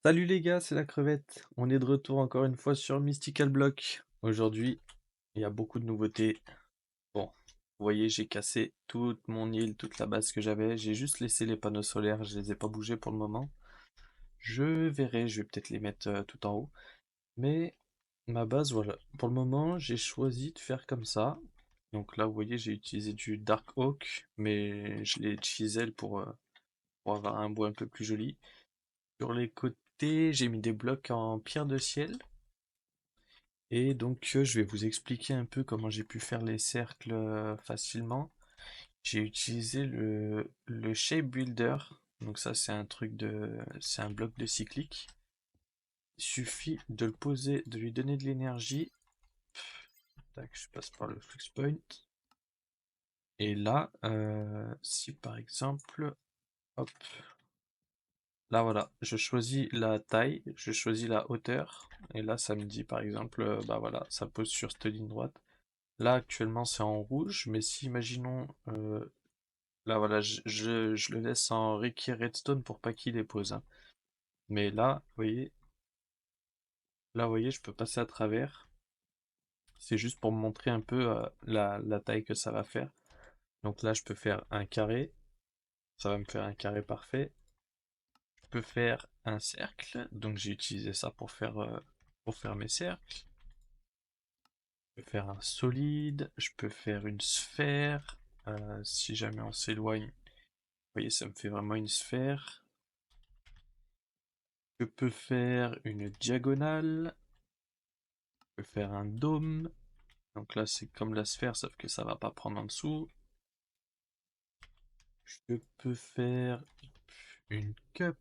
Salut les gars, c'est la crevette. On est de retour encore une fois sur Mystical Block. Aujourd'hui, il y a beaucoup de nouveautés. Bon, vous voyez, j'ai cassé toute mon île, toute la base que j'avais. J'ai juste laissé les panneaux solaires, je les ai pas bougés pour le moment. Je verrai, je vais peut-être les mettre tout en haut. Mais ma base, voilà. Pour le moment, j'ai choisi de faire comme ça. Donc là, vous voyez, j'ai utilisé du Dark Oak, mais je l'ai chisel pour avoir un bois un peu plus joli. Sur les côtés, j'ai mis des blocs en pierre de ciel. Et donc, je vais vous expliquer un peu comment j'ai pu faire les cercles facilement. J'ai utilisé le Shape Builder. Donc ça, c'est un bloc de cyclique. Il suffit de le poser, de lui donner de l'énergie. Tac, je passe par le Flux Point. Et là, si par exemple, hop, là voilà, je choisis la taille, je choisis la hauteur. Et là, ça me dit par exemple, bah voilà, ça pose sur cette ligne droite. Là, actuellement, c'est en rouge, mais si, imaginons, là, voilà, je le laisse en Ricky Redstone pour pas qu'il les pose, hein. Mais là, vous voyez, je peux passer à travers. C'est juste pour me montrer un peu la taille que ça va faire. Donc là, je peux faire un carré. Ça va me faire un carré parfait. Je peux faire un cercle. Donc j'ai utilisé ça pour faire mes cercles. Je peux faire un solide. Je peux faire une sphère. Si jamais on s'éloigne, vous voyez, ça me fait vraiment une sphère. Je peux faire une diagonale. Je peux faire un dôme. Donc là, c'est comme la sphère, sauf que ça va pas prendre en dessous. Je peux faire une cup.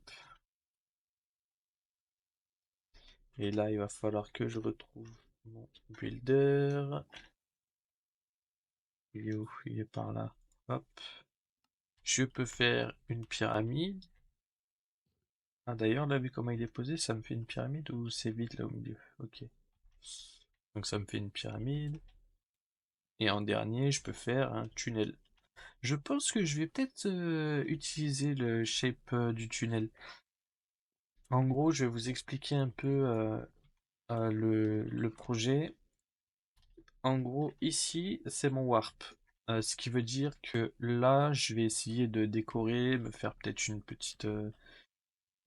Et là, il va falloir que je retrouve mon builder. Il est où? Il est par là. Hop. Je peux faire une pyramide. Ah, d'ailleurs, là, vu comment il est posé, ça me fait une pyramide ou c'est vide là au milieu? Ok. Donc ça me fait une pyramide. Et en dernier, je peux faire un tunnel. Je pense que je vais peut-être utiliser le shape du tunnel. En gros, je vais vous expliquer un peu le projet. En gros, ici, c'est mon warp. Ce qui veut dire que là, je vais essayer de décorer, me faire peut-être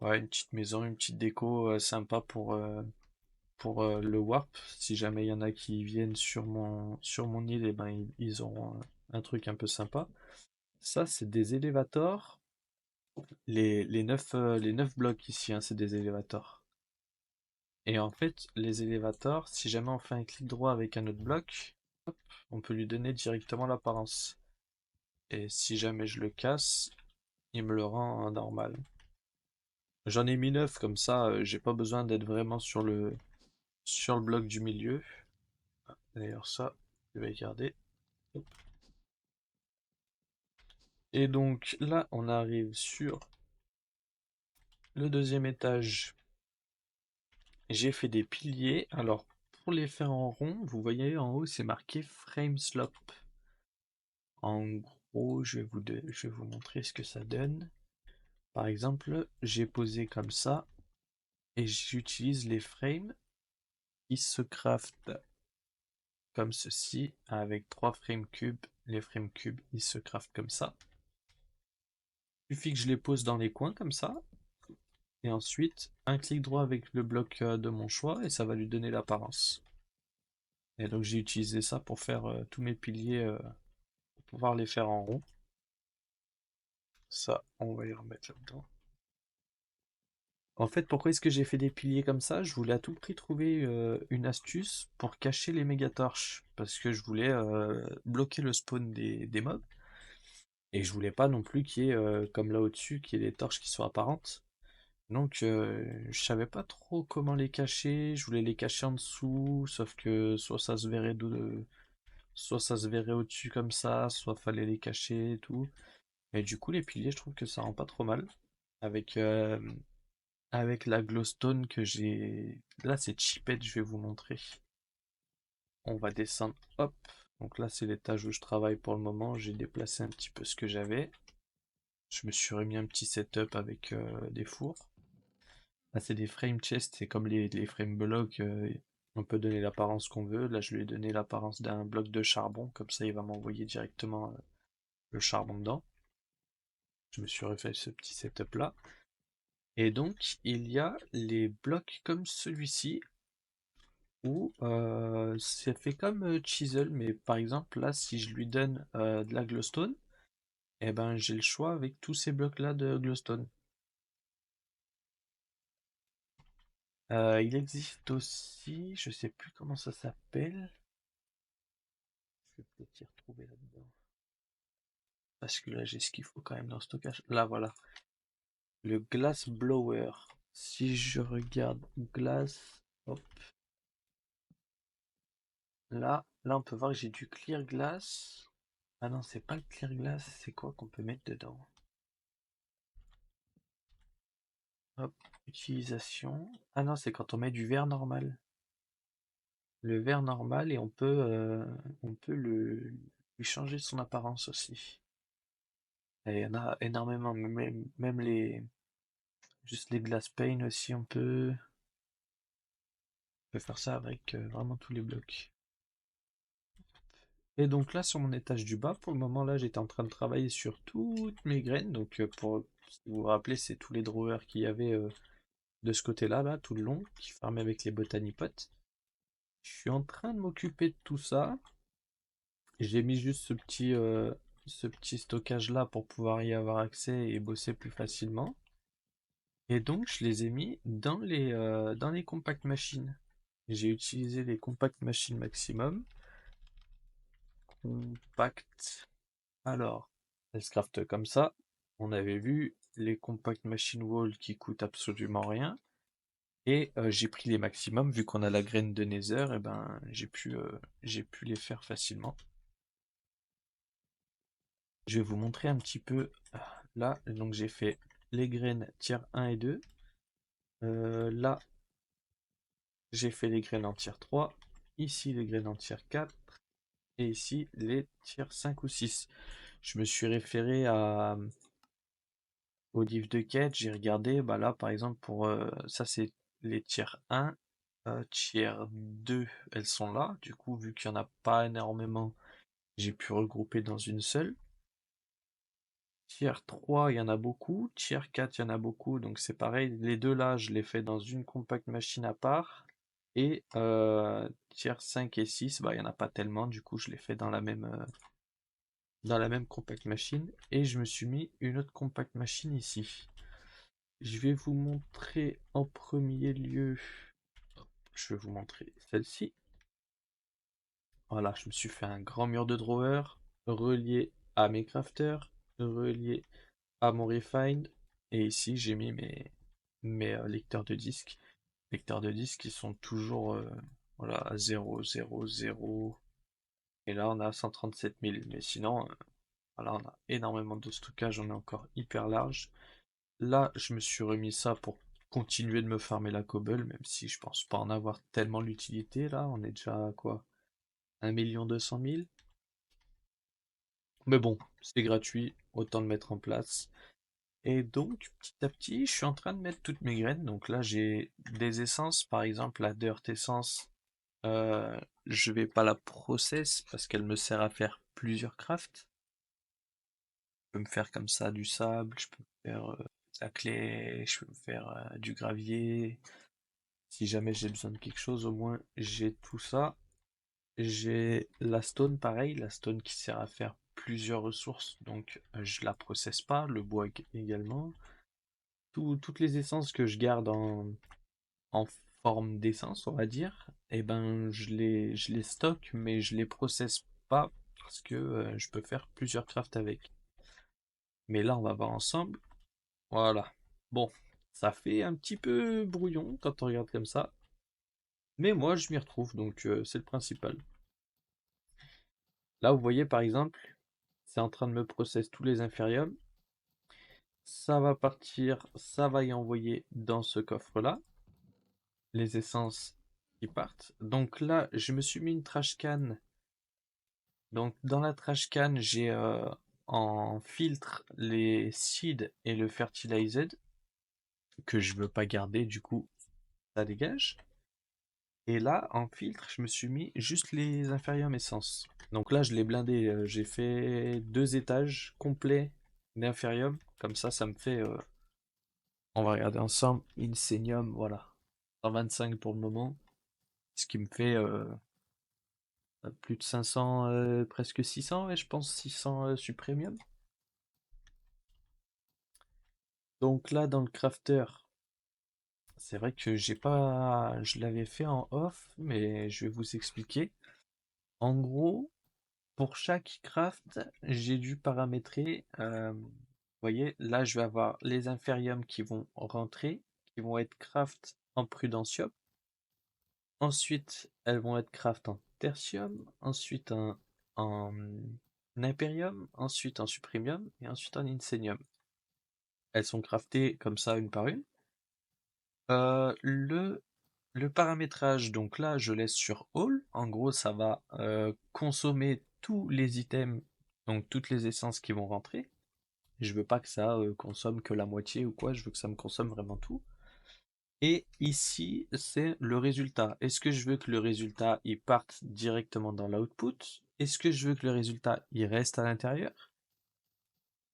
ouais, une petite maison, une petite déco sympa pour le warp. Si jamais il y en a qui viennent sur mon île, et ben, ils auront un truc un peu sympa. Ça, c'est des élévateurs. Les 9 blocs ici, hein, c'est des élévateurs. Et en fait, les élévateurs, si jamais on fait un clic droit avec un autre bloc, hop, on peut lui donner directement l'apparence. Et si jamais je le casse, il me le rend en normal. J'en ai mis 9 comme ça, j'ai pas besoin d'être vraiment sur le bloc du milieu. D'ailleurs ça, je vais garder. Hop. Et donc là, on arrive sur le deuxième étage. J'ai fait des piliers. Alors, pour les faire en rond, vous voyez en haut, c'est marqué Frame Slope. En gros, je vais vous montrer ce que ça donne. Par exemple, j'ai posé comme ça et j'utilise les frames qui se craftent comme ceci avec 3 frames cubes. Les frames cubes, ils se craftent comme ça. Il suffit que je les pose dans les coins comme ça. Et ensuite, un clic droit avec le bloc de mon choix et ça va lui donner l'apparence. Et donc j'ai utilisé ça pour faire tous mes piliers, pour pouvoir les faire en rond. Ça, on va y remettre là-dedans. En fait, pourquoi est-ce que j'ai fait des piliers comme ça? Je voulais à tout prix trouver une astuce pour cacher les méga-torches. Parce que je voulais bloquer le spawn des mobs. Et je voulais pas non plus qu'il y ait, comme là au-dessus, qu'il y ait des torches qui soient apparentes. Donc je savais pas trop comment les cacher. Je voulais les cacher en dessous, sauf que soit ça se verrait au-dessus comme ça, soit fallait les cacher et tout. Et du coup, les piliers, je trouve que ça rend pas trop mal. Avec, euh, avec la glowstone que j'ai. Là, c'est cheapette, je vais vous montrer. On va descendre, hop. Donc là, c'est l'étage où je travaille pour le moment. J'ai déplacé un petit peu ce que j'avais. Je me suis remis un petit setup avec des fours. Ah, c'est des frame chests, c'est comme les frame blocks. On peut donner l'apparence qu'on veut. Là, je lui ai donné l'apparence d'un bloc de charbon, comme ça il va m'envoyer directement le charbon dedans. Je me suis refait ce petit setup là. Et donc, il y a les blocs comme celui-ci, où c'est fait comme Chisel, mais par exemple, là, si je lui donne de la glowstone, eh ben, j'ai le choix avec tous ces blocs-là de glowstone. Il existe aussi, je sais plus comment ça s'appelle. Je vais peut-être y retrouver là-dedans. Parce que là, j'ai ce qu'il faut quand même dans le stockage. Là, voilà. Le glass blower. Si je regarde glass, hop, là, on peut voir que j'ai du clear glass. Ah non, c'est pas le clear glass, c'est quoi qu'on peut mettre dedans? Hop, utilisation. Ah non, c'est quand on met du verre normal. Le verre normal et on peut lui changer son apparence aussi. Et il y en a énormément, même juste les glass pane aussi, on peut faire ça avec vraiment tous les blocs. Et donc là, sur mon étage du bas, pour le moment, là, j'étais en train de travailler sur toutes mes graines. Donc, si vous vous rappelez, c'est tous les drawers qu'il y avait de ce côté-là, là, tout le long, qui farmaient avec les botanipotes. Je suis en train de m'occuper de tout ça. J'ai mis juste ce petit stockage-là pour pouvoir y avoir accès et bosser plus facilement. Et donc, je les ai mis dans les compact machines. J'ai utilisé les compact machines maximum. Compact. Alors, elles se craftent comme ça. On avait vu les compact machine wall qui coûtent absolument rien. Et j'ai pris les maximums, vu qu'on a la graine de Nether, et ben j'ai pu les faire facilement. Je vais vous montrer un petit peu là. Donc j'ai fait les graines tier 1 et 2. Là, j'ai fait les graines en tier 3. Ici, les graines en tier 4. Et ici, les tier 5 ou 6. Je me suis référé au livre de quête. J'ai regardé. Bah là, par exemple, pour ça, c'est les tier 1. Tier 2, elles sont là. Du coup, vu qu'il n'y en a pas énormément, j'ai pu regrouper dans une seule. Tier 3, il y en a beaucoup. Tier 4, il y en a beaucoup. Donc c'est pareil. Les deux là, je les fais dans une compact machine à part. Et tier 5 et 6, bah, il n'y en a pas tellement. Du coup, je les fais dans la même compact machine. Et je me suis mis une autre compact machine ici. Je vais vous montrer en premier lieu. Je vais vous montrer celle-ci. Voilà, je me suis fait un grand mur de drawer relié à mes crafters, relié à mon refine. Et ici, j'ai mis mes lecteurs de disques. Lecteurs de disques qui sont toujours voilà, à 0, 0, 0. Et là, on a 137 000. Mais sinon, voilà, on a énormément de stockage. On est encore hyper large. Là, je me suis remis ça pour continuer de me farmer la cobble, même si je pense pas en avoir tellement l'utilité. Là, on est déjà à quoi? 1 200 000. Mais bon, c'est gratuit, autant le mettre en place. Et donc, petit à petit, je suis en train de mettre toutes mes graines. Donc là, j'ai des essences, par exemple, la Dirt Essence. Je vais pas la process parce qu'elle me sert à faire plusieurs crafts. Je peux me faire comme ça du sable, je peux me faire de la clé, je peux me faire du gravier. Si jamais j'ai besoin de quelque chose, au moins j'ai tout ça. J'ai la stone, pareil, la stone qui sert à faire plusieurs ressources, donc je la processe pas, le bois également. Toutes les essences que je garde en forme d'essence, on va dire, et ben je les stocke, mais je les processe pas parce que je peux faire plusieurs crafts avec. Mais là, on va voir ensemble. Voilà. Bon, ça fait un petit peu brouillon quand on regarde comme ça, mais moi je m'y retrouve, donc c'est le principal. Là, vous voyez par exemple, c'est en train de me process tous les infériums. Ça va partir, ça va y envoyer dans ce coffre-là, les essences qui partent. Donc là, je me suis mis une trash can. Donc dans la trash can, j'ai en filtre les seeds et le fertilized. que je veux pas garder, du coup, ça dégage. Et là, en filtre, je me suis mis juste les Inferium Essence. Donc là, je l'ai blindé. J'ai fait 2 étages complets d'Inferium. Comme ça me fait. On va regarder ensemble. Insenium, voilà. 125 pour le moment. Ce qui me fait plus de 500, presque 600, ouais, je pense 600 Supremium. Donc là, dans le crafter, c'est vrai que j'ai pas. Je l'avais fait en off, mais je vais vous expliquer. En gros, pour chaque craft, j'ai dû paramétrer. Vous voyez, là, je vais avoir les infériums qui vont rentrer, qui vont être craft en prudentium. Ensuite, elles vont être craft en tertium. Ensuite, en imperium. Ensuite, en supremium. Et ensuite, en insenium. Elles sont craftées comme ça, une par une. Le paramétrage, donc là, je laisse sur All. En gros, ça va consommer tous les items, donc toutes les essences qui vont rentrer. Je veux pas que ça consomme que la moitié ou quoi, je veux que ça me consomme vraiment tout. Et ici, c'est le résultat. Est-ce que je veux que le résultat il parte directement dans l'output? Est-ce que je veux que le résultat il reste à l'intérieur?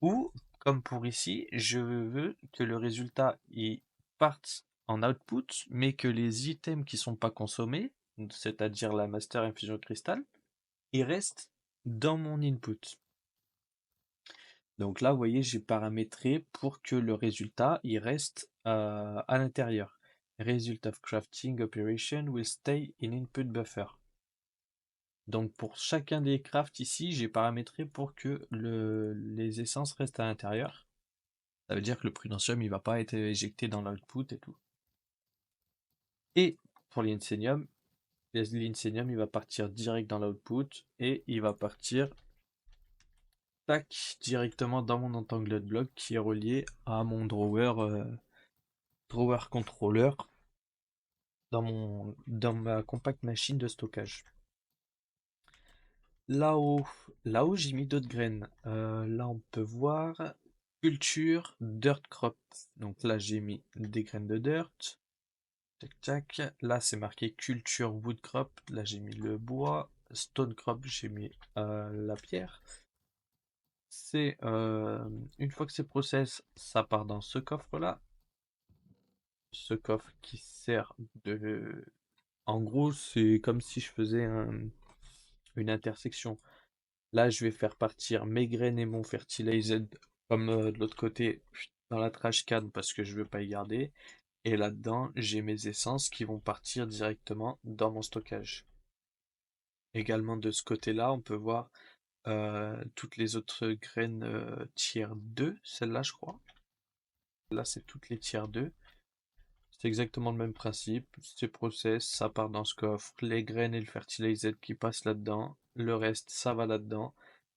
Ou, comme pour ici, je veux que le résultat il parte en output, mais que les items qui sont pas consommés, c'est-à-dire la Master Infusion Crystal, ils restent dans mon input. Donc là, vous voyez, j'ai paramétré pour que le résultat il reste à l'intérieur. Result of crafting operation will stay in input buffer. Donc pour chacun des crafts ici, j'ai paramétré pour que les essences restent à l'intérieur. Ça veut dire que le prudentium il va pas être éjecté dans l'output et tout. Et pour l'insenium, l'insenium il va partir direct dans l'output et il va partir tac directement dans mon entanglement block qui est relié à mon drawer controller dans ma compact machine de stockage. Là-haut, là-haut j'ai mis d'autres graines. Là on peut voir culture dirt crop. Donc là j'ai mis des graines de dirt. Tac tac. Là c'est marqué culture wood crop. Là j'ai mis le bois. Stone crop j'ai mis la pierre. C'est une fois que c'est process, ça part dans ce coffre là. Ce coffre qui sert de. En gros, c'est comme si je faisais une intersection. Là, je vais faire partir mes graines et mon fertilizer comme de l'autre côté dans la trash can parce que je veux pas y garder. Et là-dedans, j'ai mes essences qui vont partir directement dans mon stockage. Également de ce côté-là, on peut voir toutes les autres graines tier 2, celle-là je crois. Là, c'est toutes les tiers 2. C'est exactement le même principe. C'est process, ça part dans ce coffre. Les graines et le fertilizer qui passent là-dedans. Le reste, ça va là-dedans.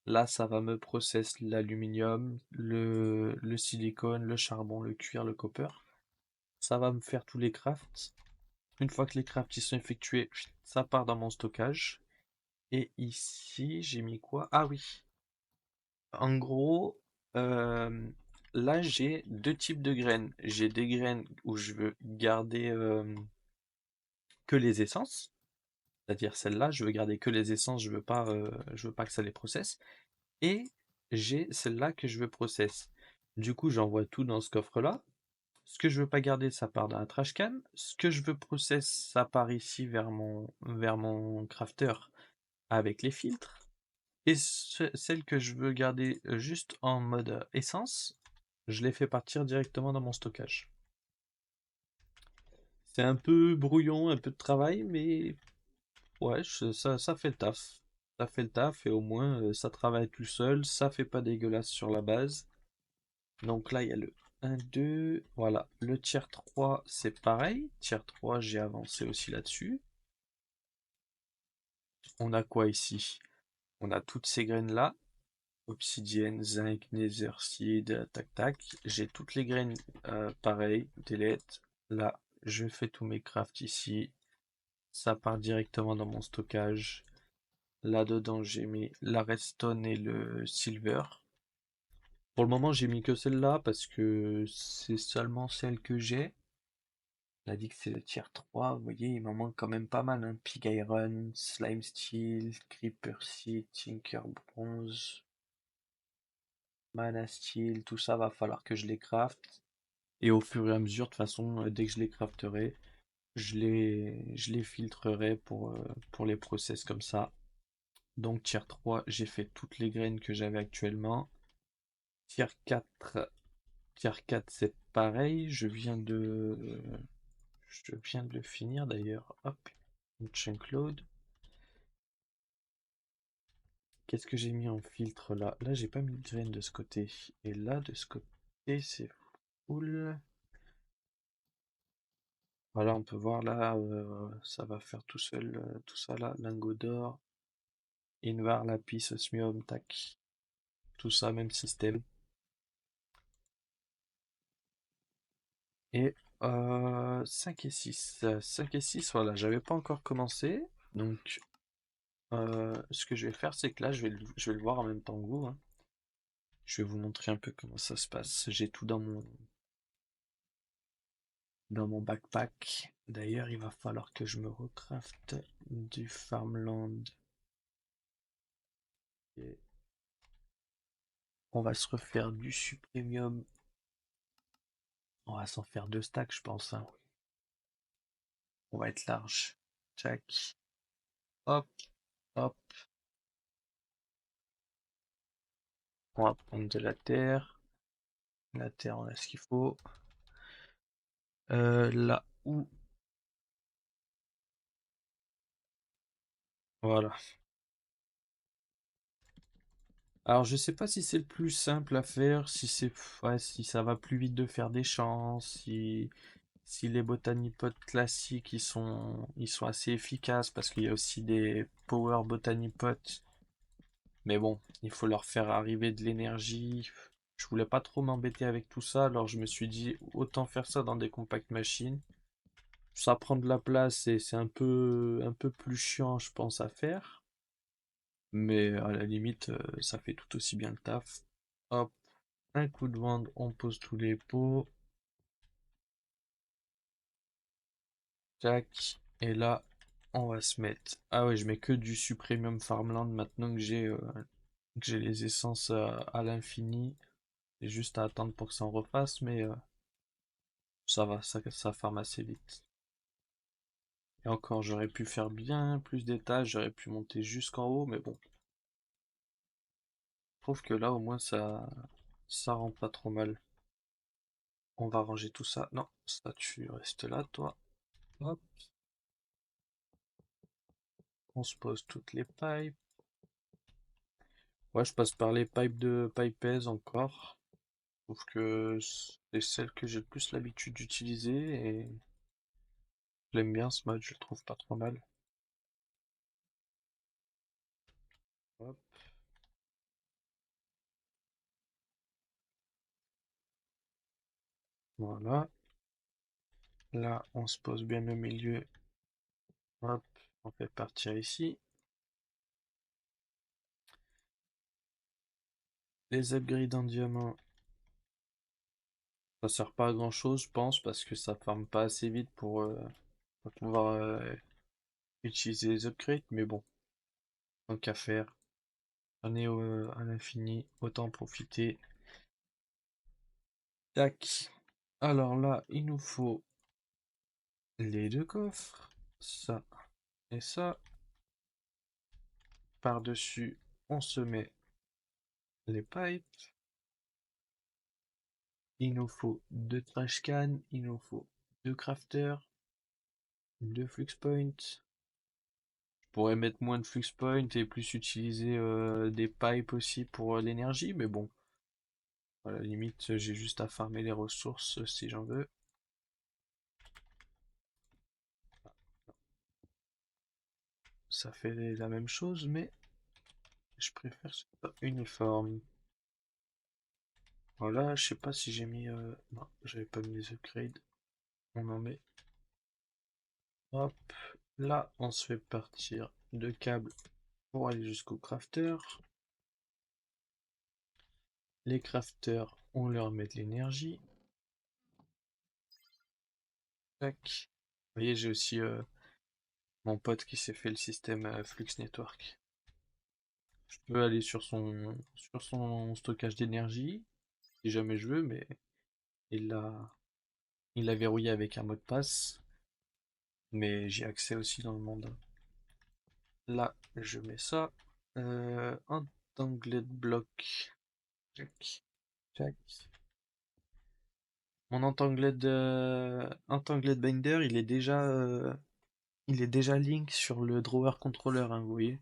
Là, ça va me process l'aluminium, le silicone, le charbon, le cuir, le copper. Ça va me faire tous les crafts. Une fois que les crafts ils sont effectués, ça part dans mon stockage. Et ici, j'ai mis quoi? Ah oui. En gros, euh, là, j'ai deux types de graines. J'ai des graines où je veux garder que les essences. C'est-à-dire celle-là, je veux garder que les essences, je veux pas que ça les processe. Et j'ai celle-là que je veux process. Du coup, j'envoie tout dans ce coffre-là. Ce que je veux pas garder, ça part dans la trash can. Ce que je veux process, ça part ici vers mon crafter avec les filtres. Et celle que je veux garder juste en mode essence, je les fais partir directement dans mon stockage. C'est un peu brouillon, un peu de travail, mais ouais, ça fait le taf. Ça fait le taf et au moins ça travaille tout seul, ça fait pas dégueulasse sur la base. Donc là, il y a le 1, 2, voilà. Le tier 3, c'est pareil. Tier 3, j'ai avancé aussi là-dessus. On a quoi ici? On a toutes ces graines-là. Obsidienne, zinc, nether seed, tac tac. J'ai toutes les graines pareil, delete. Là, je fais tous mes crafts ici. Ça part directement dans mon stockage. Là-dedans, j'ai mis la redstone et le silver. Pour le moment, j'ai mis que celle-là parce que c'est seulement celle que j'ai. On a dit que c'est le tier 3. Vous voyez, il m'en manque quand même pas mal, hein. Pig Iron, Slime Steel, Creeper Seed, Tinker Bronze, Mana Steel, tout ça va falloir que je les craft. Et au fur et à mesure, de toute façon, dès que je les crafterai, je les filtrerai pour les process comme ça. Donc tier 3, j'ai fait toutes les graines que j'avais actuellement. Tier 4, tier 4 c'est pareil, je viens de le finir d'ailleurs. Hop, une chunk load. Qu'est-ce que j'ai mis en filtre là? Là, j'ai pas mis de graines de ce côté. Et là, de ce côté, c'est full. Voilà, on peut voir là, ça va faire tout seul, tout ça là. Lingot d'or, Invar, lapis, osmium, tac. Tout ça, même système. Et 5 et 6. 5 et 6, voilà, j'avais pas encore commencé. Donc, ce que je vais faire, c'est que là, je vais le voir en même temps que vous, hein. Je vais vous montrer un peu comment ça se passe. J'ai tout dans mon backpack. D'ailleurs, il va falloir que je me recraft du farmland. Et on va se refaire du supremium. On va s'en faire 2 stacks, je pense, hein. On va être large. Tac. Hop, hop. On va prendre de la terre. La terre, on a ce qu'il faut. Là où. Voilà. Alors, je sais pas si c'est le plus simple à faire, ouais, si ça va plus vite de faire des champs, si les botanipotes classiques ils sont assez efficaces parce qu'il y a aussi des power botanipotes. Mais bon, il faut leur faire arriver de l'énergie. Je voulais pas trop m'embêter avec tout ça, alors je me suis dit autant faire ça dans des compact machines. Ça prend de la place et c'est un peu plus chiant, je pense, à faire. Mais à la limite, ça fait tout aussi bien le taf. Hop, un coup de vent, on pose tous les pots. Tac. Et là, on va se mettre. Ah ouais, je mets que du Supremium Farmland maintenant que j'ai les essences à l'infini. C'est juste à attendre pour que ça en refasse, mais ça va, ça farm assez vite. Et encore, j'aurais pu faire bien plus d'étages, j'aurais pu monter jusqu'en haut, mais bon. Je trouve que là, au moins, ça rend pas trop mal. On va ranger tout ça. Non, ça, tu restes là, toi. Hop, on se pose toutes les pipes. Ouais, je passe par les pipes de Pipez encore. Je trouve que c'est celle que j'ai le plus l'habitude d'utiliser et j'aime bien ce mode, je le trouve pas trop mal. Hop, voilà. Là, on se pose bien au milieu. Hop, on fait partir ici. Les upgrades en diamant, ça sert pas à grand chose, je pense, parce que ça farme pas assez vite pour pouvoir utiliser les upgrades. Mais bon, tant qu'à faire, on est à l'infini, autant en profiter. Tac. Alors là, il nous faut les 2 coffres, ça et ça. Par-dessus, on se met les pipes. Il nous faut 2 trash cans, il nous faut 2 crafters, 2 flux points. Je pourrais mettre moins de flux points et plus utiliser des pipes aussi pour l'énergie, mais bon, à la limite, j'ai juste à farmer les ressources si j'en veux. Ça fait la même chose, mais je préfère que ce soit uniforme. Voilà, je sais pas si j'ai mis. Non, j'avais pas mis les upgrades. On en met. Hop, là, on se fait partir 2 câbles pour aller jusqu'au crafter. Les crafters, on leur met de l'énergie. Tac. Vous voyez, j'ai aussi mon pote qui s'est fait le système Flux Network. Je peux aller sur son stockage d'énergie, si jamais je veux, mais il l'a il l'a verrouillé avec un mot de passe. Mais j'ai accès aussi dans le monde. Là, je mets ça. Un d'anglais de bloc. Tac, tac. Mon entanglet de binder, il est déjà link sur le drawer controller, hein, vous voyez.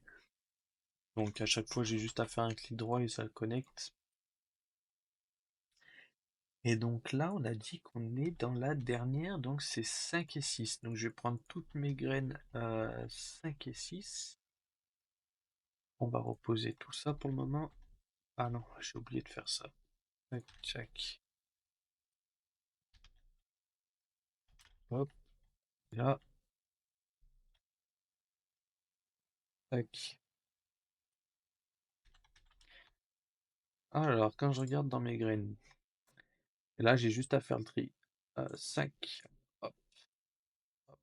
Donc à chaque fois, j'ai juste à faire un clic droit et ça le connecte. Et donc là, on a dit qu'on est dans la dernière, donc c'est 5 et 6. Donc je vais prendre toutes mes graines 5 et 6. On va reposer tout ça pour le moment. Ah non, j'ai oublié de faire ça. Tac, tac. Hop, là, tac. Alors, quand je regarde dans mes graines, et là j'ai juste à faire le tri. 5, hop, hop,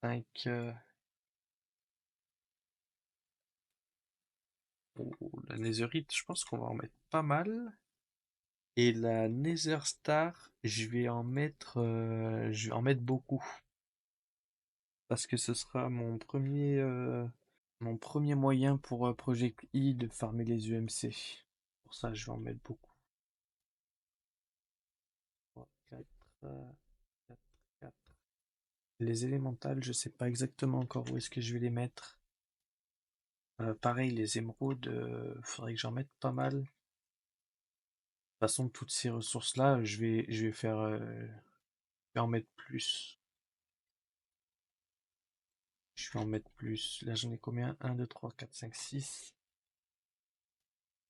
5. Oh, la netherite, je pense qu'on va en mettre pas mal. Et la Nether Star, je vais en mettre beaucoup. Parce que ce sera mon premier moyen pour Project E de farmer les UMC. Pour ça, je vais en mettre beaucoup. 3, 4, 4, 4. Les élémentales, je sais pas exactement encore où est-ce que je vais les mettre. Pareil, les émeraudes, faudrait que j'en mette pas mal. De toute façon, toutes ces ressources-là, je vais faire, je vais en mettre plus. Je vais en mettre plus. Là, j'en ai combien? 1, 2, 3, 4, 5, 6.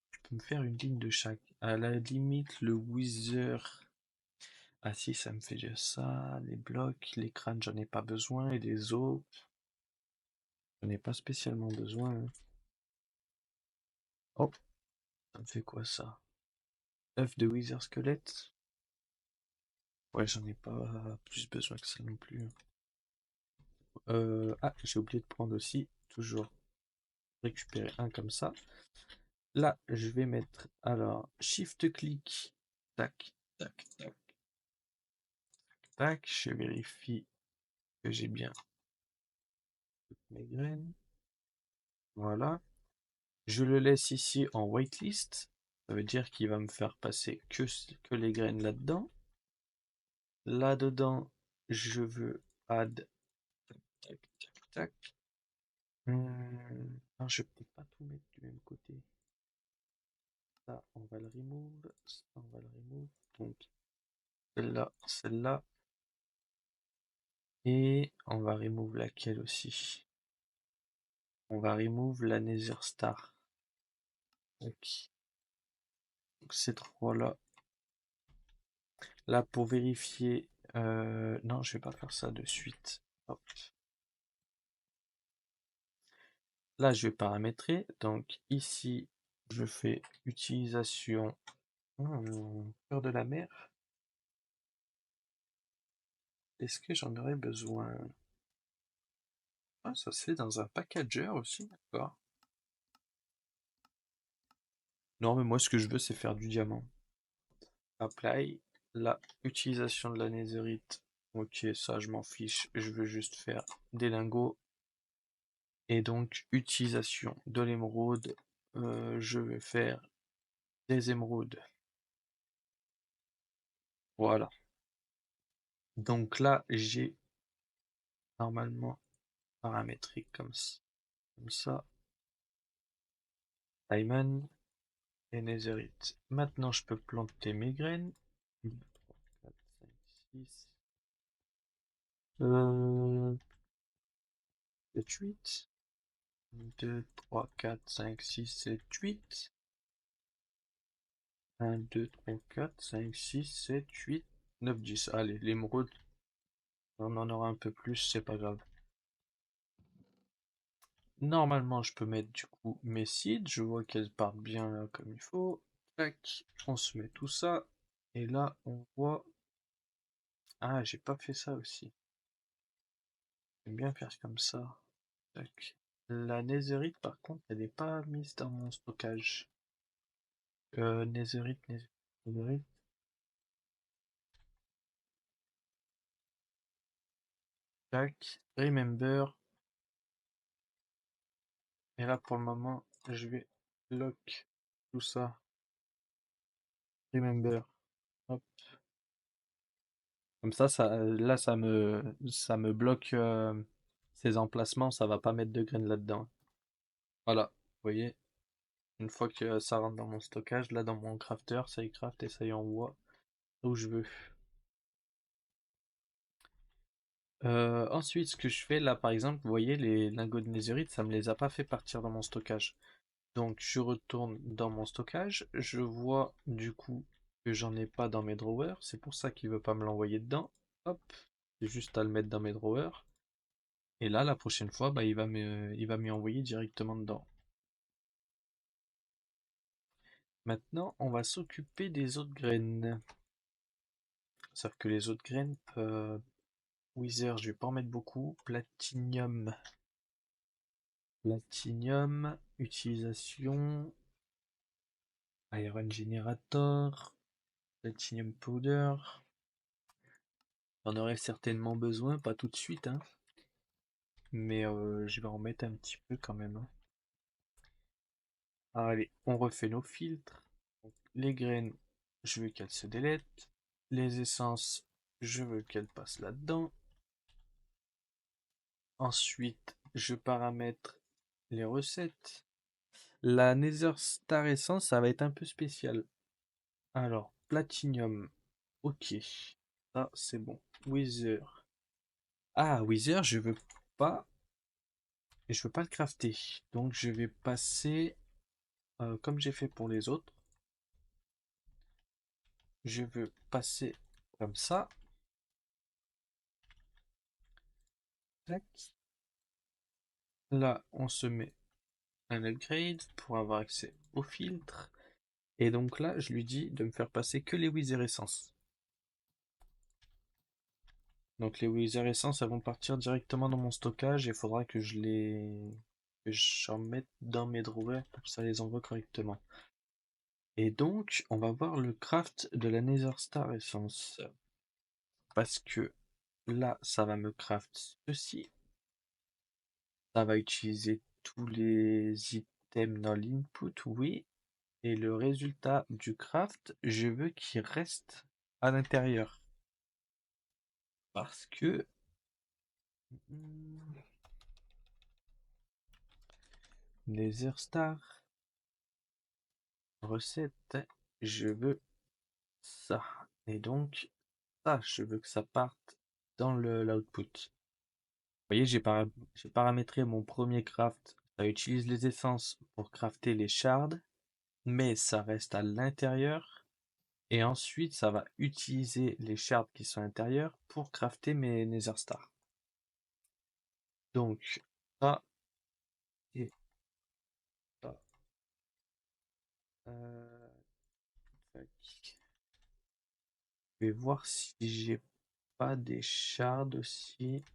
Je peux me faire une ligne de chaque. À la limite, le Wither. Ah si, ça me fait déjà ça. Les blocs, les crânes, j'en ai pas besoin. Et les os, j'en ai pas spécialement besoin, hein. Oh, ça me fait quoi ça? œuf de Wither squelette? Ouais, j'en ai pas plus besoin que ça non plus, hein. Ah, j'ai oublié de prendre aussi, toujours récupérer un comme ça. Là, je vais mettre, alors, Shift-clic, tac, tac, tac, tac, je vérifie que j'ai bien toutes mes graines. Voilà. Je le laisse ici en waitlist. Ça veut dire qu'il va me faire passer que les graines là-dedans. Là-dedans, je veux add, tac, tac, tac. Non, je vais peut-être pas tout mettre du même côté. Ça, on va le remove. Ça, on va le remove. Donc, celle-là, celle-là. Et on va remove laquelle aussi? On va remove la Nether Star. Ok. Donc, ces trois-là. Là, pour vérifier. Non, je vais pas faire ça de suite. Hop. Là, je vais paramétrer. Donc, ici, je fais utilisation. Cœur de la mer. Est-ce que j'en aurais besoin? Ah, ça se fait dans un packager aussi, d'accord. Non, mais moi, ce que je veux, c'est faire du diamant. Apply. La utilisation de la netherite. Ok, ça, je m'en fiche. Je veux juste faire des lingots. Et donc, utilisation de l'émeraude. Je vais faire des émeraudes. Voilà. Donc là, j'ai normalement paramétré comme ça. Comme ça. Diamond et netherite. Maintenant, je peux planter mes graines. 1, 2, 3, 4, 5, 6. 7, 8. 1, 2, 3, 4, 5, 6, 7, 8. 1, 2, 3, 4, 5, 6, 7, 8, 9, 10. Allez, l'émeraude, on en aura un peu plus, c'est pas grave. Normalement, je peux mettre du coup mes seeds. Je vois qu'elles partent bien là, comme il faut. Tac, on se met tout ça. Et là, on voit. Ah, j'ai pas fait ça aussi. J'aime bien faire comme ça. Tac. La netherite, par contre, elle n'est pas mise dans mon stockage. Netherite. Tac. Remember. Et là, pour le moment, je vais lock tout ça. Remember. Hop. Comme ça, là, ça me bloque ces emplacements. Ça va pas mettre de graines là-dedans. Voilà. Vous voyez, une fois que ça rentre dans mon stockage, là, dans mon crafter, ça y craft et ça y envoie où je veux. Ensuite, ce que je fais là, par exemple, vous voyez, les lingots de netherite, ça me les a pas fait partir dans mon stockage. Donc, je retourne dans mon stockage, je vois du coup que j'en ai pas dans mes drawers, c'est pour ça qu'il veut pas me l'envoyer dedans. Hop, c'est juste à le mettre dans mes drawers. Et là, la prochaine fois, bah, il va m'y envoyer directement dedans. Maintenant, on va s'occuper des autres graines. Sauf que les autres graines, Wither, je vais pas en mettre beaucoup. Platinium. Platinium, utilisation, Iron Generator, Platinum Powder. J'en aurais certainement besoin, pas tout de suite, hein, mais je vais en mettre un petit peu quand même, hein. Allez, on refait nos filtres. Donc, les graines, je veux qu'elles se délètent. Les essences, je veux qu'elles passent là-dedans. Ensuite, je paramètre les recettes. La Nether Star Essence, ça va être un peu spécial. Alors, Platinium, ok. Ça, c'est bon. Wither. Ah, Wither, pas. Je veux pas le crafter. Donc, je vais passer, comme j'ai fait pour les autres. Je veux passer comme ça. Tac. Là, on se met un upgrade pour avoir accès au filtre. Et donc là, je lui dis de me faire passer que les Wither Essence. Donc les Wither Essence, elles vont partir directement dans mon stockage. Et il faudra que j'en mette dans mes drawers pour que ça les envoie correctement. Et donc, on va voir le craft de la Nether Star Essence. Parce que là, ça va me craft ceci. Ça va utiliser tous les items dans l'input, oui. Et le résultat du craft, je veux qu'il reste à l'intérieur. Parce que... Nether Star, recette, je veux ça. Et donc, ça, je veux que ça parte dans l'output. Vous voyez, j'ai paramétré mon premier craft. Ça utilise les essences pour crafter les shards, mais ça reste à l'intérieur. Et ensuite, ça va utiliser les shards qui sont à l'intérieur pour crafter mes Nether Stars. Donc, ça et ça. Tac. Je vais voir si j'ai pas des shards aussi.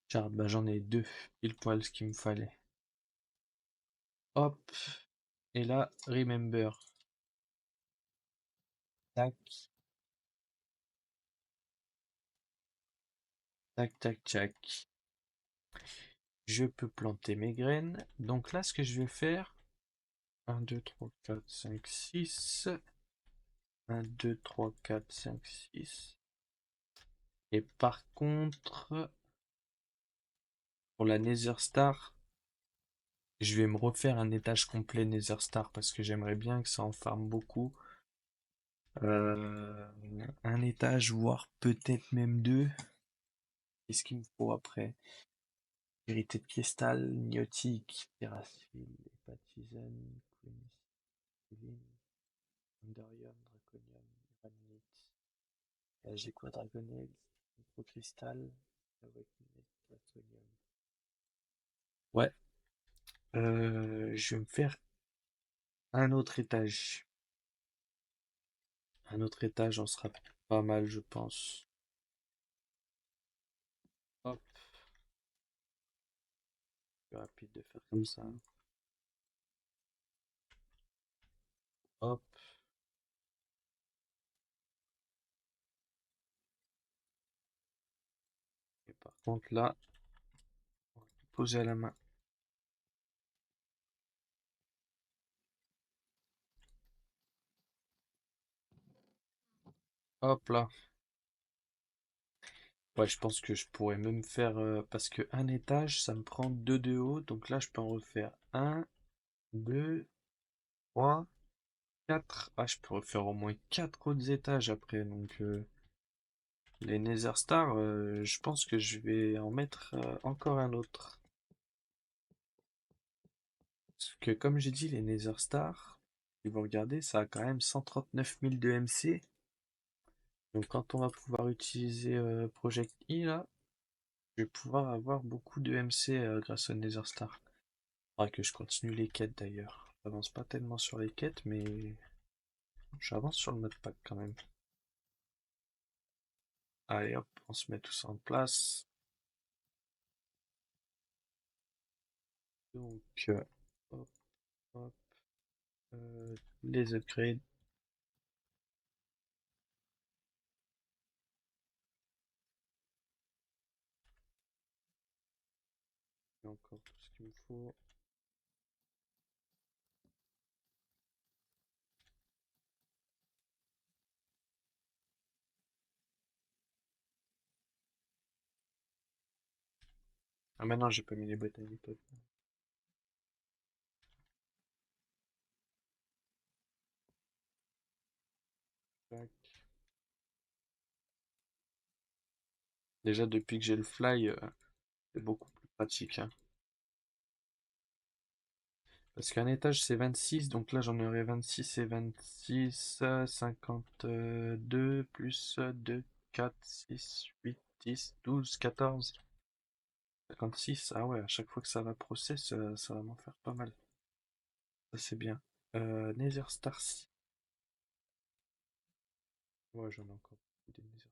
Shards, bah j'en ai deux, pile poil ce qu'il me fallait. Hop. Et là, remember. Tac, tac, tac, tac. Je peux planter mes graines. Donc là, ce que je vais faire, 1, 2, 3, 4, 5, 6. 1, 2, 3, 4, 5, 6. Et par contre, pour la Nether Star, je vais me refaire un étage complet Nether Star parce que j'aimerais bien que ça en farme beaucoup. Euh, un étage, voire peut-être même deux. Qu'est-ce qu'il me faut après? Vérité de cristal, niotique, terrassile, hépatizane, quénicilline, wonderium, draconium, granite. Là j'ai quoi? Dragonite, microcristal, Ouais, je vais me faire un autre étage. Un autre étage, on sera pas mal, je pense. Hop, plus rapide de faire comme ça. Hop, et par contre là, on va poser à la main. Hop là. Ouais, je pense que je pourrais même faire, parce que un étage, ça me prend deux de haut, donc là je peux en refaire un, deux, trois, quatre. Ah, je peux refaire au moins quatre autres étages après, donc les Nether Stars, je pense que je vais en mettre encore un autre. Parce que comme j'ai dit, les Nether Stars, si vous regardez, ça a quand même 139 000 de MC. Donc quand on va pouvoir utiliser Project E là, je vais pouvoir avoir beaucoup de MC grâce au Nether Star. Faudra que je continue les quêtes d'ailleurs. J'avance pas tellement sur les quêtes, mais j'avance sur le mode pack quand même. Allez hop, on se met tout ça en place. Donc, hop, hop, les upgrades. J'ai encore tout ce qu'il me faut. Ah maintenant j'ai pas mis les boîtes à l'époque. Tac. Déjà depuis que j'ai le fly, c'est beaucoup plus pratique, hein. Parce qu'un étage c'est 26, donc là j'en aurai 26 et 26, 52, plus 2, 4, 6, 8, 10, 12, 14, 56. Ah ouais, à chaque fois que ça va process, ça va m'en faire pas mal. Ça c'est bien. Nether Star 6. Ouais, j'en ai encore des Nether.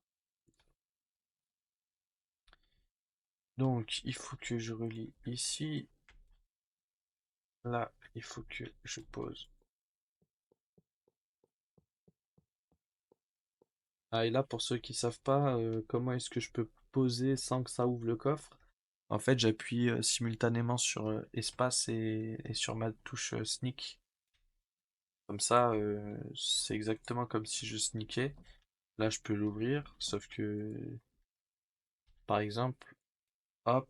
Donc il faut que je relie ici. Là, il faut que je pose. Ah, et là, pour ceux qui savent pas, comment est-ce que je peux poser sans que ça ouvre le coffre? En fait, j'appuie simultanément sur espace et sur ma touche sneak. Comme ça, c'est exactement comme si je sneakais. Là, je peux l'ouvrir, sauf que, par exemple, hop,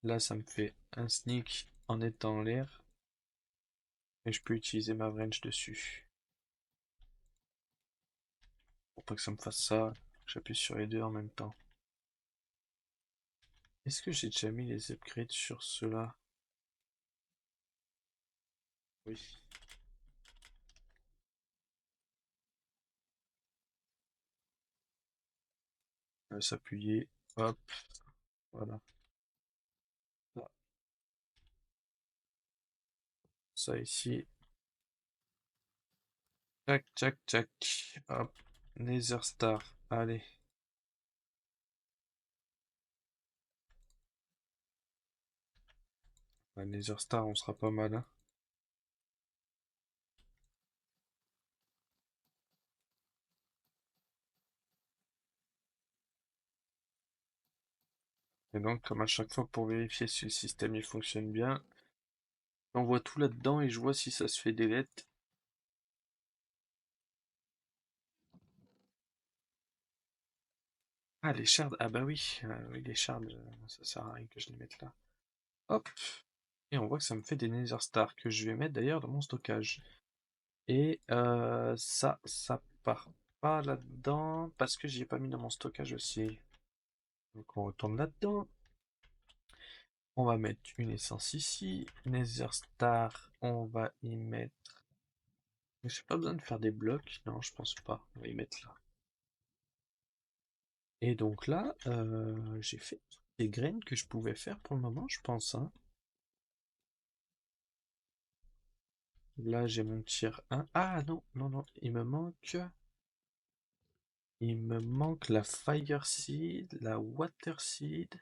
là, ça me fait un sneak en étant en l'air, et je peux utiliser ma wrench dessus. Pour pas que ça me fasse ça, j'appuie sur les deux en même temps. Est-ce que j'ai déjà mis les upgrades sur ceux-là? Oui. S'appuyer, hop, voilà. Là, ça ici, tac, tac, tac, hop, Nether Star, allez. La Nether Star, on sera pas mal, hein. Et donc, comme à chaque fois pour vérifier si le système il fonctionne bien, j'envoie tout là-dedans et je vois si ça se fait delete. Ah, les shards, ah bah oui, oui, les shards, ça sert à rien que je les mette là. Hop, et on voit que ça me fait des Nether Stars que je vais mettre d'ailleurs dans mon stockage. Et ça part pas là-dedans parce que j'y ai pas mis dans mon stockage aussi. Donc on retourne là-dedans. On va mettre une essence ici. Nether Star, on va y mettre. Mais j'ai pas besoin de faire des blocs. Non, je pense pas. On va y mettre là. Et donc là, j'ai fait. des graines que je pouvais faire pour le moment, je pense, hein. Là, j'ai mon tier 1. Ah non, non, non, il me manque la Fire Seed, la Water Seed,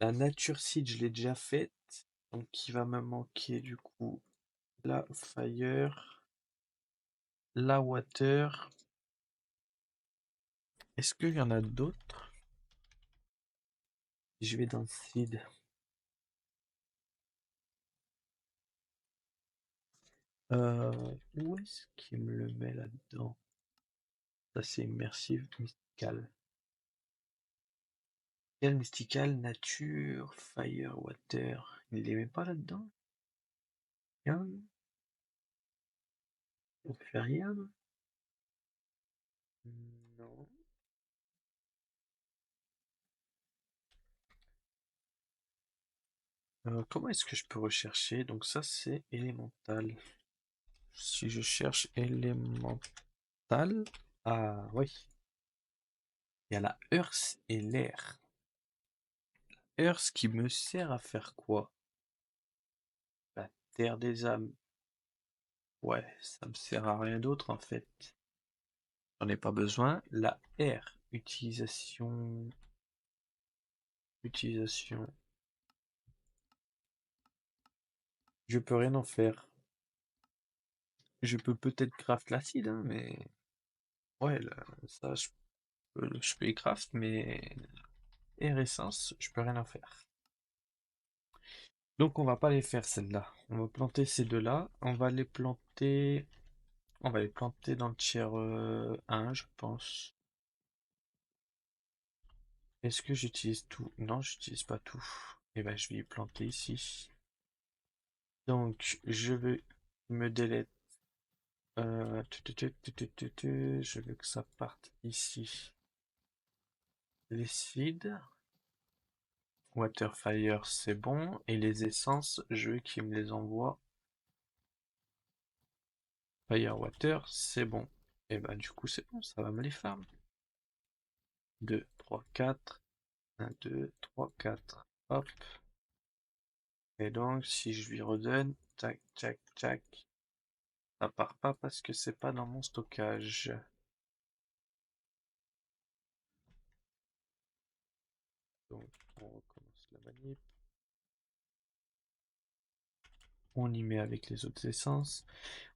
la Nature Seed, je l'ai déjà faite. Donc, il va me manquer du coup la Fire, la Water. Est-ce qu'il y en a d'autres? Je vais dans Seed. Où est-ce qu'il me le met là-dedans? Ça, c'est Immersive Mystical. Quel Mystical, Nature, Fire, Water. Il les met pas là-dedans? Rien? On fait rien? Non. Comment est-ce que je peux rechercher? Donc ça, c'est élémental. Si je cherche élémental... Ah oui. Il y a la Earth et l'air. Earth qui me sert à faire quoi? La terre des âmes. Ouais, ça me sert à rien d'autre en fait. J'en ai pas besoin. La R, utilisation. Utilisation. Je peux rien en faire. Je peux peut-être craft l'acide, hein, mais. Ouais, là, ça, je peux y craft, mais. Air essence, je peux rien en faire. Donc on va pas les faire celles-là. On va planter ces deux-là. On va les planter. On va les planter dans le tier 1, je pense. Est-ce que j'utilise tout? Non, j'utilise pas tout. Et ben je vais y planter ici. Donc je vais me delete. Je veux que ça parte ici. Les seeds. Waterfire, c'est bon. Et les essences, je veux qu'ils me les envoient. Fire Water, c'est bon. Et bah du coup c'est bon, ça va me les farm. 2, 3, 4. 1, 2, 3, 4. Hop. Et donc si je lui redonne, tac, tac, tac, ça part pas parce que c'est pas dans mon stockage. Donc on recommence la manip. On y met avec les autres essences.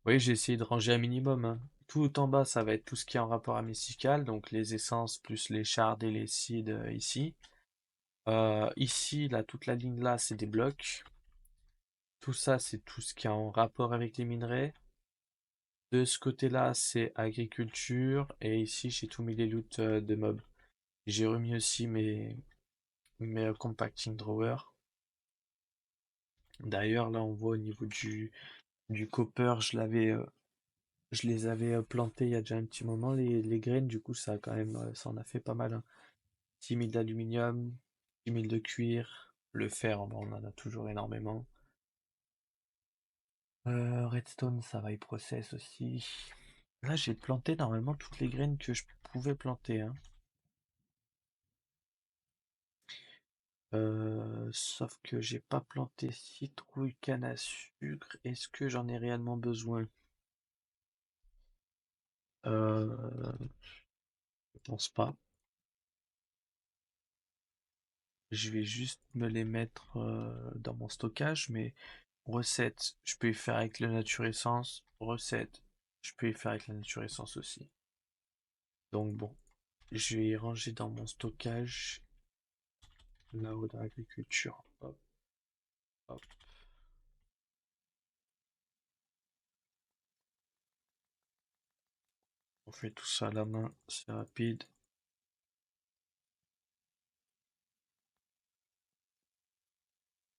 Oui, j'ai essayé de ranger un minimum, hein. Tout en bas, ça va être tout ce qui est en rapport à Mystical, donc les essences plus les shards et les seeds ici. Ici, là, toute la ligne là, c'est des blocs. Tout ça, c'est tout ce qui est en rapport avec les minerais. De ce côté-là, c'est agriculture. Et ici, j'ai tout mis les loots de mobs. J'ai remis aussi mes compacting drawers. D'ailleurs, là, on voit au niveau du copper, je les avais plantés il y a déjà un petit moment, les graines. Du coup, ça a quand même, ça en a fait pas mal, hein. 6 000 d'aluminium, 10 000 de cuir. Le fer, bon, on en a toujours énormément. Redstone, ça va y process aussi. Là, j'ai planté normalement toutes les graines que je pouvais planter, hein. Sauf que j'ai pas planté citrouille, canne à sucre. Est-ce que j'en ai réellement besoin? Je pense pas. Je vais juste me les mettre dans mon stockage, mais recette, je peux y faire avec la nature essence. Recette, je peux y faire avec la nature essence aussi. Donc bon, je vais y ranger dans mon stockage, là-haut dans l'agriculture. Hop, hop. On fait tout ça à la main, c'est rapide.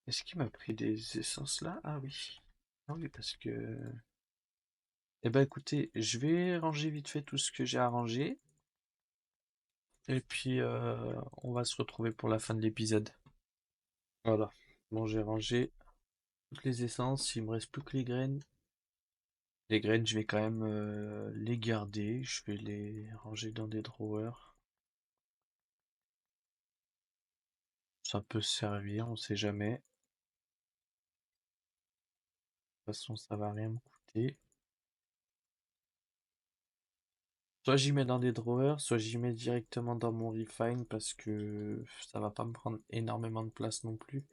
Est-ce qu'il m'a pris des essences là? Ah oui. Ah oui, parce que... Eh ben écoutez, je vais ranger vite fait tout ce que j'ai à ranger. Et puis on va se retrouver pour la fin de l'épisode. Voilà. Bon, j'ai rangé toutes les essences, il me reste plus que les graines. Les graines, je vais quand même les garder. Je vais les ranger dans des drawers. Ça peut servir, on sait jamais. De toute façon, ça va rien me coûter. Soit j'y mets dans des drawers, soit j'y mets directement dans mon refine parce que ça va pas me prendre énormément de place non plus.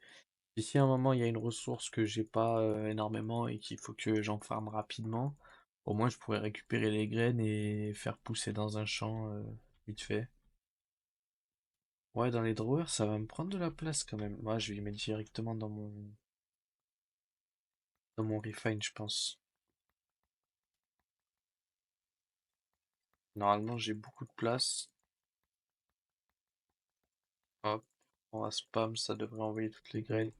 Et si à un moment il y a une ressource que j'ai pas énormément et qu'il faut que j'en farme rapidement, au moins je pourrais récupérer les graines et faire pousser dans un champ vite fait. Ouais, dans les drawers, ça va me prendre de la place quand même. Moi, je vais les mettre directement dans mon refine, je pense. Normalement, j'ai beaucoup de place. Hop, on va spam, ça devrait envoyer toutes les graines.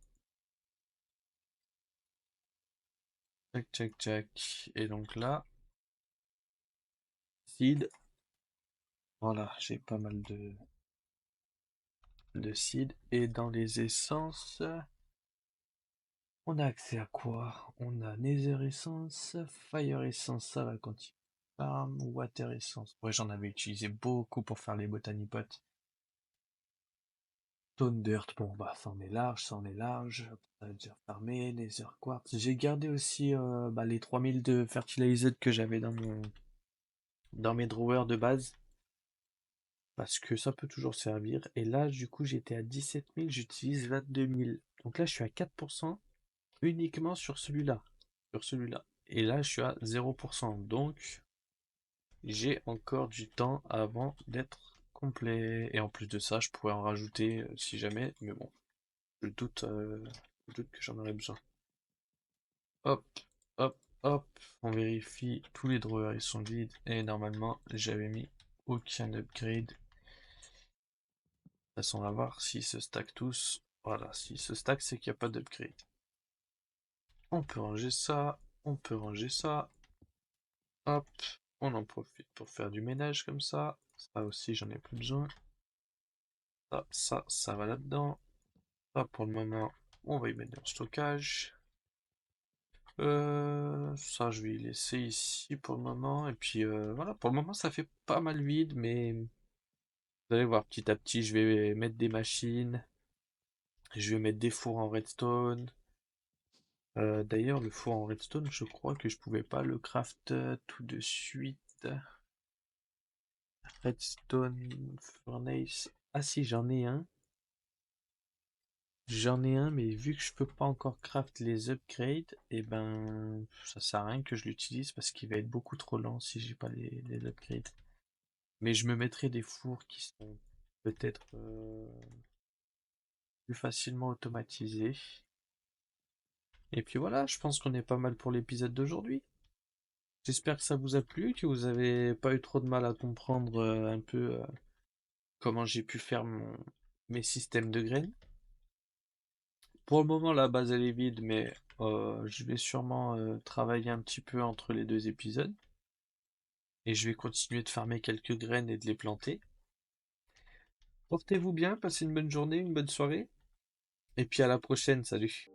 Tac, tac, tac. Et donc là, seed. Voilà, j'ai pas mal de seed. Et dans les essences, on a accès à quoi? On a Nether Essence, Fire Essence, ça va continuer. Farm, Water Essence. Ouais, j'en avais utilisé beaucoup pour faire les Botany Pots. Stone Dirt, bon bah ça en est large, ça en est large. Ça a déjà farmé, Nether Quartz. J'ai gardé aussi les 3000 de Fertilized que j'avais dans mes drawers de base. Parce que ça peut toujours servir. Et là, du coup, j'étais à 17 000, j'utilise 22 000. Donc là, je suis à 4% uniquement sur celui-là. Sur celui-là. Et là, je suis à 0%. Donc, j'ai encore du temps avant d'être complet. Et en plus de ça, je pourrais en rajouter si jamais. Mais bon, je doute que j'en aurai besoin. Hop, hop, hop. On vérifie. Tous les drawers, ils sont vides. Et normalement, j'avais mis aucun upgrade. De toute façon, on va voir s'ils se stack tous. Voilà, s'ils se stack, c'est qu'il n'y a pas d'upgrade. On peut ranger ça, on peut ranger ça. Hop, on en profite pour faire du ménage comme ça. Ça aussi, j'en ai plus besoin. Ça va là-dedans. Ça, pour le moment, on va y mettre en stockage. Ça, je vais y laisser ici pour le moment. Et puis, voilà, pour le moment, ça fait pas mal vide, mais vous allez voir, petit à petit, je vais mettre des machines. Je vais mettre des fours en redstone. D'ailleurs, le four en redstone, je crois que je pouvais pas le craft tout de suite. Redstone furnace. Ah si, j'en ai un. J'en ai un, mais vu que je peux pas encore craft les upgrades, et ben ça sert à rien que je l'utilise parce qu'il va être beaucoup trop lent si j'ai pas les upgrades. Mais je me mettrai des fours qui sont peut-être plus facilement automatisés. Et puis voilà, je pense qu'on est pas mal pour l'épisode d'aujourd'hui. J'espère que ça vous a plu, que vous avez pas eu trop de mal à comprendre un peu comment j'ai pu faire mes systèmes de graines. Pour le moment, la base elle est vide, mais je vais sûrement travailler un petit peu entre les deux épisodes. Et je vais continuer de farmer quelques graines et de les planter. Portez-vous bien, passez une bonne journée, une bonne soirée. Et puis à la prochaine, salut.